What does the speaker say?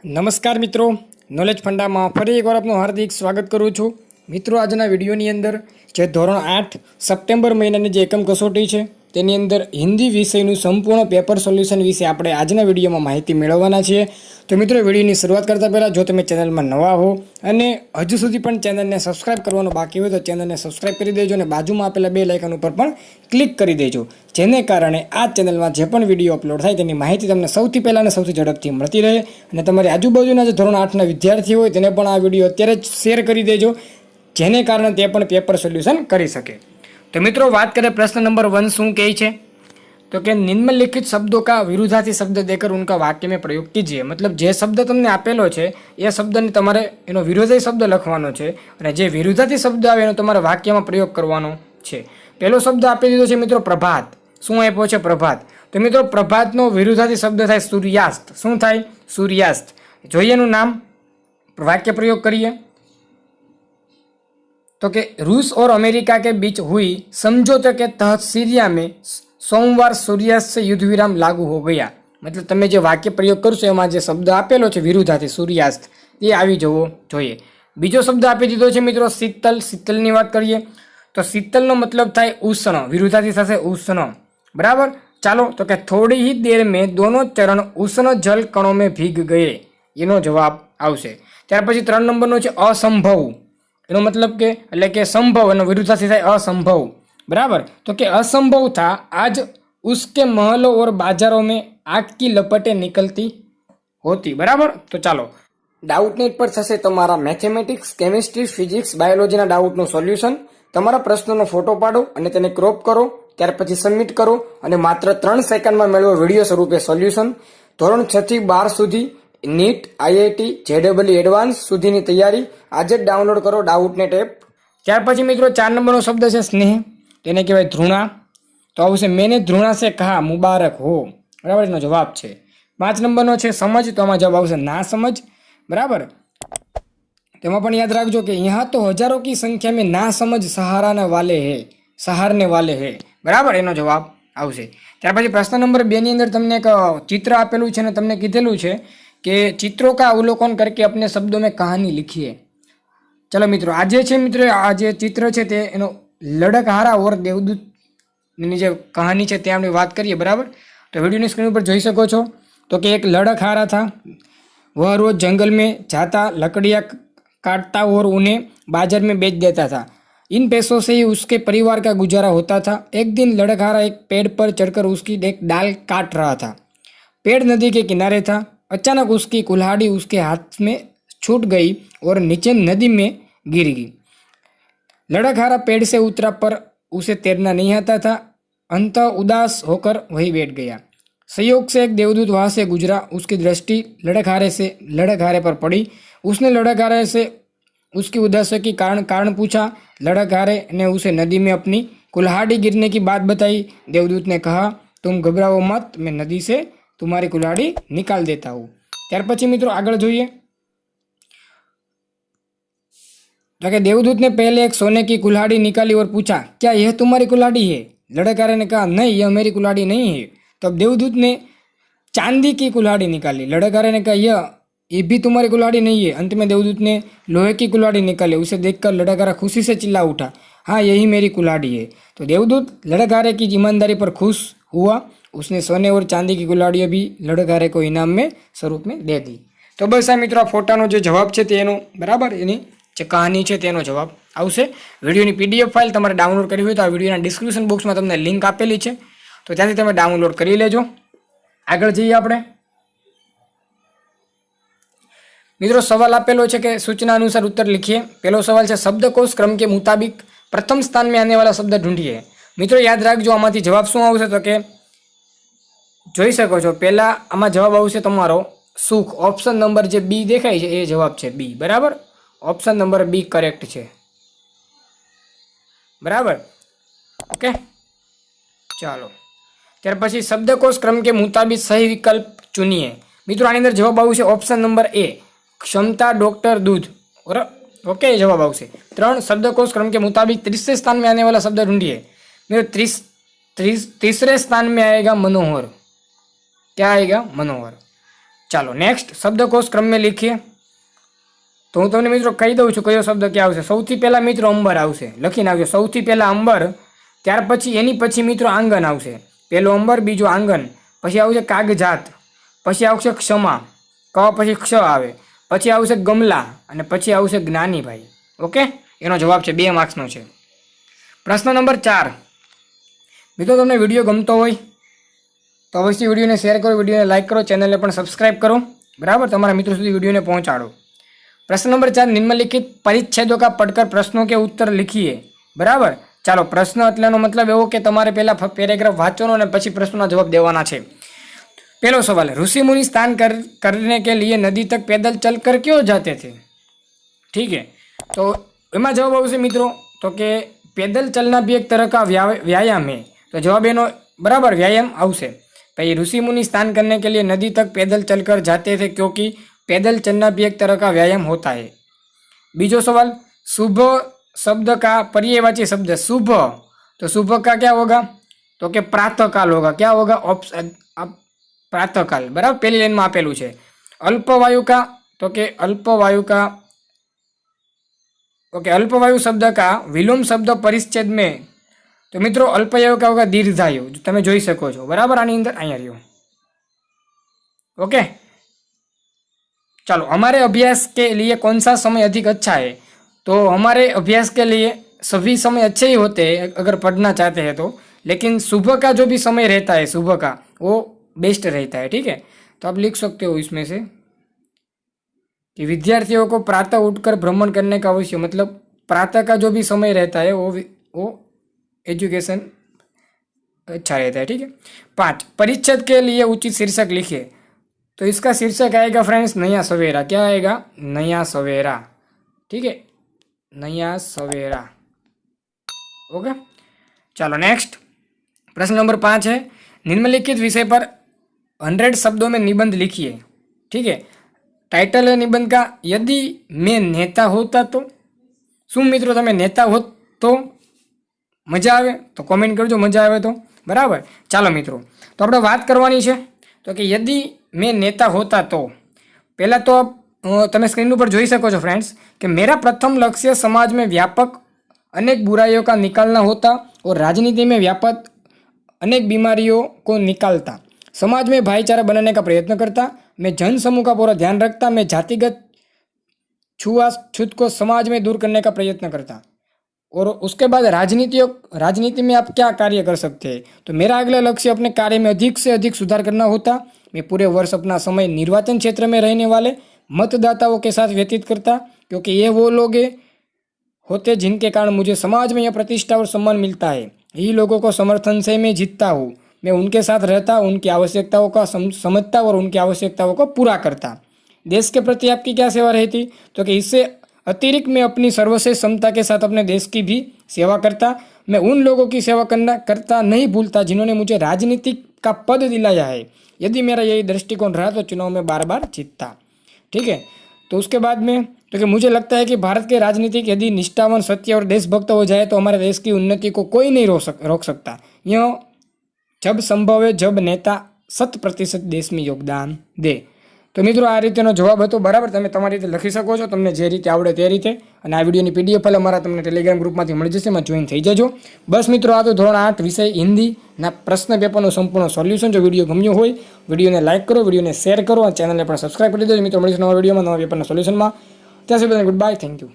નમસ્કાર મિત્રો, નોલેજ ફંડામાં ફરી એકવાર આપનું હાર્દિક સ્વાગત કરું છું. મિત્રો, આજના વિડીયોની અંદર જે ધોરણ 8 સપ્ટેમ્બર મહિનાની જે એકમ કસોટી છે તેની અંદર હિન્દી વિષયનું સંપૂર્ણ પેપર સોલ્યુશન વિશે આપણે આજના વિડીયોમાં માહિતી મેળવવાના છીએ. તો મિત્રો, વિડીયોની શરૂઆત કરતાં પહેલાં જો તમે ચેનલમાં નવા હો અને હજુ સુધી પણ ચેનલને સબસ્ક્રાઇબ કરવાનું બાકી હોય તો ચેનલને સબસ્ક્રાઇબ કરી દેજો અને બાજુમાં આપેલા બેલ આઇકન ઉપર પણ ક્લિક કરી દેજો, જેને કારણે આ ચેનલમાં જે પણ વિડીયો અપલોડ થાય તેની માહિતી તમને સૌથી પહેલાં અને સૌથી ઝડપથી મળતી રહે. અને તમારી આજુબાજુના જે ધોરણ 8ના વિદ્યાર્થીઓ હોય તેને પણ આ વિડીયો અત્યારે જ શેર કરી દેજો, જેને કારણે તે પણ પેપર સોલ્યુશન કરી શકે. तो मित्रों, बात करें प्रश्न नंबर 1 शू कही है तो कि निम्नलिखित शब्दों का विरुद्धार्थी शब्द देकर उनका वाक्य में प्रयोग कीजिए. मतलब जे शब्द तमने आपेलो है ए शब्द ने तमारे एनो विरोधी शब्द लखवानो छे अने जे विरुद्धार्थी शब्द आवे एनो तमारे वाक्य में प्रयोग करवानो छे. पहलो शब्द आपी दीधो छे मित्रों प्रभात. शू आप्यो छे? प्रभात. तो मित्रों, प्रभातनो विरुद्धार्थी शब्द थाय सूर्यास्त. शू थाय? सूर्यास्त. जोईए एनुं नाम, वाक्य प्रयोग करिए तो कि रूस और अमेरिका के बीच हुई समझौते के तहत सीरिया में सोमवार सूर्यास्त से युद्ध विराम लागू हो गया. मतलब तमे जे वाक्य प्रयोग करशो एमां जे शब्द आपेलो छे विरुद्धार्थी सूर्यास्त ए आवी जवो जोईए. बीजो शब्द आपी दीधो छे मित्रों शीतल. शीतलनी वात करीए तो शीतलनो मतलब थाय उष्ण. विरुद्धार्थी थशे उष्ण. बराबर. चालो तो कि थोड़ी ही देर में दोनों चरण उष्ण जल कणों में भीग गए. एनो जवाब आवशे. त्यार पछी 3 नंबरनो छे असंभव. एनो मतलब के એટલે કે સંભવ એનો વિરુદ્ધાर्थी થાય असंभव. बराबर. तो कि असंभव था आज उसके महलों और बाजारों में आग की लपटें निकलती होती. बराबर. तो चालो डाउट नेट पर थशे तमारा मैथमेटिक्स, केमिस्ट्री, फिजिक्स, बायोलॉजीना डाउटનું સોલ્યુશન. તમારા પ્રશ્નોનો ફોટો પાડો અને તેને ક્રોપ કરો, ત્યાર પછી સબમિટ કરો અને માત્ર 3 સેકન્ડમાં મેળવો વિડિયો સ્વરૂપે સોલ્યુશન. ધોરણ 6 થી 12 સુધી નીટ, આઈઆઈટી, જેડબલઈ એડવાન્સ સુધીની તૈયારી આજે જ ડાઉનલોડ કરો ડાઉટનેટ એપ. ત્યાર પછી મિત્રો 4 નંબરનો શબ્દ છે સ્નેહ. તેને કહેવાય ધૃણા. તો આવશે મેને ધૃણા સે કહા મુબારક હો. બરાબર, એનો જવાબ છે. 5 નંબરનો છે સમજ. તો આમાં જવાબ આવશે ના સમજ. બરાબર. તેમાં પણ યાદ રાખજો કે यहाँ तो हजारों की संख्या में ना समझ सहाराने वाले है, सहारने वाले है. बराबर, એનો જવાબ આવશે. ત્યાર પછી પ્રશ્ન નંબર 2 ની અંદર તમને એક ચિત્ર આપેલું છે અને તમને કીધેલું છે कि चित्रों का अवलोकन करके अपने शब्दों में कहानी लिखिए. चलो मित्रों, आज है मित्रों आज चित्र है ते एनो लड़कहारा और देवदूत ની જે કહાની છે તે આપણે વાત કરીએ. બરાબર. તો વિડીયોની સ્ક્રીન ઉપર જોઈ શકો છો તો કે એક लड़कहारा था. वह रोज जंगल में जाता, लकड़ियाँ काटता और उन्हें बाजार में बेच देता था. इन पैसों से ही उसके परिवार का गुजारा होता था. एक दिन लड़कहारा एक पेड़ पर चढ़कर उसकी एक डाल काट रहा था. पेड़ नदी के किनारे था. अचानक उसकी कुल्हाड़ी उसके हाथ में छूट गई और नीचे नदी में गिर गई. लड़कहारा पेड़ से उतरा पर उसे तैरना नहीं आता था. अंततः उदास होकर वहीं बैठ गया. संयोग से एक देवदूत वहां से गुजरा. उसकी दृष्टि लड़कहारे पर पड़ी. उसने लड़कहारे से उसकी उदासी की कारण पूछा. लड़कहारे ने उसे नदी में अपनी कुल्हाड़ी गिरने की बात बताई. देवदूत ने कहा, तुम घबराओ मत, मैं नदी से तुम्हारी कुल्हाड़ी निकाल देता हूँ. त्यार पछी मित्रों आगळ जोईए तो कि देवदूत ने पहले एक सोने की कुल्हाड़ी निकाली और पूछा, क्या यह तुम्हारी कुल्हाड़ी है? लड़कहारे ने कहा, नहीं, यह मेरी कुल्हाड़ी नहीं है. तब देवदूत ने चांदी की कुल्हाड़ी निकाली. लड़कहारे ने कहा, ये भी तुम्हारी कुल्हाड़ी नहीं है. अंत में देवदूत ने लोहे की कुल्हाड़ी निकाली. उसे देखकर लड़कहारा खुशी से चिल्ला उठा, हाँ, यही मेरी कुल्हाड़ी है. तो देवदूत लड़कहारे की ईमानदारी पर खुश हुआ. उसने सोने और चांदी की कुल्हाड़ियाँ भी लड़कहारे को इनाम में स्वरूप में दे दी. तो बस आ मित्रों फोटानो जो जवाब है तेनो बराबर एनी जे कहानी है तेनो जवाब आवशे. विडियोनी पीडीएफ फाइल तमारे डाउनलोड करवी होय तो आ विडियोना डिस्क्रिप्शन बॉक्स में तमने लिंक आपेली है, तो त्यांथी तमे डाउनलोड करी लेजो. आगळ जईए आपणे. मित्रों सवाल आपेलो है कि सूचना अनुसार उत्तर लिखिए. पहलो सवाल है शब्दकोश क्रम के मुताबिक प्रथम स्थान में आने वाला शब्द ढूंढिए. मित्रों याद राखजो आमांथी जवाब शुं आवशे तो कि જોઈ શકો છો પહેલા આમાં જવાબ આવશે તમારો સુખ. ઓપ્શન નંબર જે બી દેખાય છે એ જવાબ છે બી. બરાબર. ઓપ્શન નંબર બી કરેક્ટ છે. બરાબર. ઓકે, ચાલો ત્યાર પછી શબ્દકોશ क्रम के मुताबिक सही विकल्प चुनिए. મિત્રો આની અંદર જવાબ આવશે ઓપ્શન નંબર એ क्षमता डॉक्टर दूध. ओके, जवाब आवશે 3 शब्दकोश क्रम के मुताबिक तीसरे स्थान में आने वाला शब्द ढूंढिए. मेरे तीसरे स्थान में आएगा मनोहर. क्या आएगा? मनोहर. ચાલો નેક્સ્ટ શબ્દકોશ ક્રમ में लिखिए। તો હું તમને મિત્રો કહી દઉં છું કયો શબ્દ ક્યાં આવશે। સૌથી પહેલા મિત્રો અંબર આવશે, લખીને આવજો સૌથી પહેલા અંબર, ત્યાર પછી એની પછી મિત્રો આંગન આવશે। પહેલો અંબર, બીજો આંગન, પછી આવશે કાગજાત, પછી આવશે ક્ષમા, ક પછી ક્ષ આવે, પછી આવશે ગમલા અને પછી આવશે જ્ઞાનીભાઈ। ઓકે, એનો જવાબ છે 2 માર્ક્સનો છે। પ્રશ્ન નંબર 4। મિત્રો તમને વિડીયો ગમતો હોય તો અવશ્ય વિડીયોને શેર કરો, વિડીયોને લાઇક કરો, ચેનલને પણ સબસ્ક્રાઇબ કરો, બરાબર, તમારા મિત્રો સુધી વિડીયોને પહોંચાડો। प्रश्न नंबर 4, निम्नलिखित परिच्छेदों का पढ़कर प्रश्नों के उत्तर लिखिए। बराबर, चलो प्रश्न एटलेनो मतलब एवो के तमारे पहला पेरेग्राफ वांचवानो ने પછી પ્રશ્નોના જવાબ દેવાના છે। पहलो सवाल, ऋषि मुनि स्नान करने के लिए नदी तक पैदल चलकर क्यों जाते थे? ठीक है, तो એમાં જવાબ આવશે મિત્રો તો કે पैदल चलना भी एक तरह का व्यायाम है, तो जवाब एनो बराबर व्यायाम आवશે। भाई ऋषि मुनि स्नान करने के लिए नदी तक पैदल चलकर जाते थे क्योंकि पैदल चलना भी एक तरह का व्यायाम होता है। बीजो सवाल, शुभ शब्द का पर्यायवाची शब्द शुभ, तो शुभ का क्या होगा तो कि प्रातःकाल होगा। क्या होगा? प्रातःकाल, बराबर, पहली लाइन में आपेलू है। अल्पवायु का तो कि अल्पवायु का, ओके, अल्पवायु शब्द का विलोम शब्द परिच्छेद में, तो मित्रों अल्पवायु का होगा दीर्घायु, તમે જોઈ શકો છો, બરાબર, આની અંદર અહીંયા રહ્યો। ओके, चलो हमारे अभ्यास के लिए कौन सा समय अधिक अच्छा है? तो हमारे अभ्यास के लिए सभी समय अच्छे ही होते हैं अगर पढ़ना चाहते हैं तो, लेकिन सुबह का जो भी समय रहता है सुबह का वो बेस्ट रहता है। ठीक है, तो आप लिख सकते हो इसमें से कि विद्यार्थियों को प्रातः उठकर भ्रमण करने का अवश्य, मतलब प्रातः का जो भी समय रहता है वो एजुकेशन अच्छा रहता है। ठीक है। 5, परिच्छेद के लिए उचित शीर्षक लिखिए। तो इसका शीर्षक आएगा फ्रेंड्स नया सवेरा। क्या आएगा? नया सवेरा। ठीक है, नया सवेरा। ओके, चलो नेक्स्ट प्रश्न नंबर 5 है, निम्नलिखित विषय पर 100 शब्दों में निबंध लिखिए। ठीक है, टाइटल है निबंध का, यदि मैं नेता होता तो। શું મિત્રો તમે નેતા હોત તો મજા આવે? તો કોમેન્ટ કરજો મજા આવે તો, બરાબર। ચાલો મિત્રો, તો આપણે વાત કરવાની છે તો કે યદि मैं नेता होता तो, पहला तो તમે સ્ક્રીન ઉપર જોઈ શકો છો फ्रेंड्स कि मेरा प्रथम लक्ष्य समाज में व्यापक अनेक बुराइयों का निकालना होता और राजनीति में व्यापक अनेक बीमारियों को निकालता, समाज में भाईचारा बनाने का प्रयत्न करता, मैं जन समूह का पूरा ध्यान रखता, मैं जातिगत छुआछूत को समाज में दूर करने का प्रयत्न करता। और उसके बाद राजनीति में आप क्या कार्य कर सकते हैं? तो मेरा अगला लक्ष्य अपने कार्य में अधिक से अधिक सुधार करना होता, मैं पूरे वर्ष अपना समय निर्वाचन क्षेत्र में रहने वाले मतदाताओं के साथ व्यतीत करता, क्योंकि ये वो लोग होते जिनके कारण मुझे समाज में यह प्रतिष्ठा और सम्मान मिलता है। यही लोगों को समर्थन से मैं जीतता हूँ, मैं उनके साथ रहता, उनकी आवश्यकताओं का समझता और उनकी आवश्यकताओं को पूरा करता। देश के प्रति आपकी क्या सेवा रहती? तो कि इससे अतिरिक्त मैं अपनी सर्वश्रेष्ठ क्षमता के साथ अपने देश की भी सेवा करता। मैं उन लोगों की सेवा करता नहीं भूलता जिन्होंने मुझे राजनीति का पद दिलाया है। यदि मेरा यही दृष्टिकोण रहा तो चुनाव में बार बार जीतता। ठीक है, तो उसके बाद में तो कि मुझे लगता है कि भारत के राजनीतिक यदि निष्ठावान, सत्य और देशभक्त हो जाए तो हमारे देश की उन्नति को कोई नहीं रोक सकता। यह जब संभव है जब नेता 100% देश में योगदान दे। तो मित्रों आ रीतेनो जवाब हतो, बराबर। તમે તમારી રીતે લખી શકો છો, તમને જે રીતે આવડે તે રીતે। અને આ વિડીયોની પીડીએફ ફાઇલ અમારા તમને ટેલિગ્રામ ગ્રુપમાંથી મળી જશે, એમાં જોઈન થઈ જજો। બસ મિત્રો, આ તો ધોરણ 8 વિષય હિન્દીના પ્રશ્ન પેપરનું સંપૂર્ણ સોલ્યુશન। જો વિડીયો ગમ્યો હોય વિડીયોને લાઇક કરો, વિડીયોને શેર કરો અને ચેનલને પણ સબસ્ક્રાઇબ કરી દેજો। મિત્રો મળીશું નવા વિડીયોમાં, નવા પેપરના સોલ્યુશનમાં। ત્યાં સુધી ગુડ બાય, થેન્ક યુ।